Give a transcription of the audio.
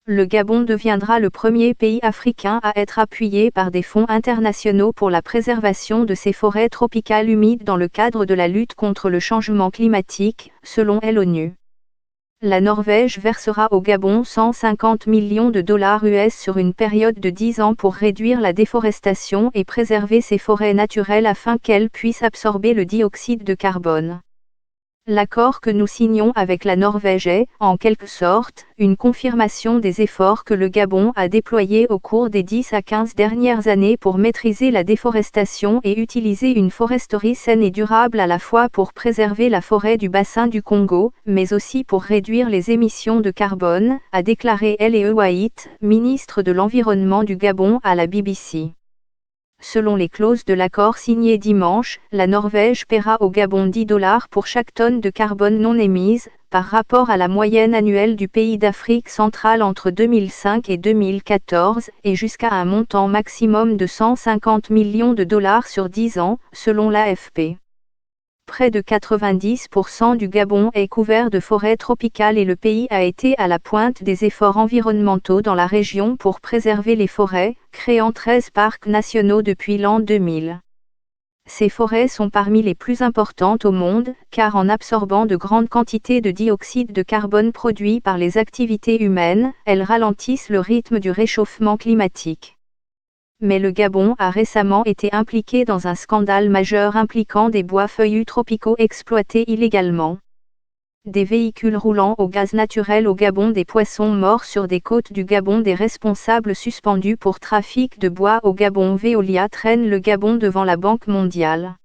Le Gabon deviendra le premier pays africain à être appuyé par des fonds internationaux pour la préservation de ses forêts tropicales humides dans le cadre de la lutte contre le changement climatique, selon l'ONU. La Norvège versera au Gabon 150 millions de dollars US sur une période de 10 ans pour réduire la déforestation et préserver ses forêts naturelles afin qu'elles puissent absorber le dioxyde de carbone. L'accord que nous signons avec la Norvège est, en quelque sorte, une confirmation des efforts que le Gabon a déployés au cours des 10 à 15 dernières années pour maîtriser la déforestation et utiliser une foresterie saine et durable à la fois pour préserver la forêt du bassin du Congo, mais aussi pour réduire les émissions de carbone, a déclaré L.E. White, ministre de l'Environnement du Gabon à la BBC. Selon les clauses de l'accord signé dimanche, la Norvège paiera au Gabon 10 $ pour chaque tonne de carbone non émise, par rapport à la moyenne annuelle du pays d'Afrique centrale entre 2005 et 2014, et jusqu'à un montant maximum de 150 millions de dollars sur 10 ans, selon l'AFP. Près de 90% du Gabon est couvert de forêts tropicales et le pays a été à la pointe des efforts environnementaux dans la région pour préserver les forêts, créant 13 parcs nationaux depuis l'an 2000. Ces forêts sont parmi les plus importantes au monde, car en absorbant de grandes quantités de dioxyde de carbone produit par les activités humaines, elles ralentissent le rythme du réchauffement climatique. Mais le Gabon a récemment été impliqué dans un scandale majeur impliquant des bois feuillus tropicaux exploités illégalement. Des véhicules roulant au gaz naturel au Gabon, des poissons morts sur des côtes du Gabon, des responsables suspendus pour trafic de bois au Gabon. Veolia traîne le Gabon devant la Banque mondiale.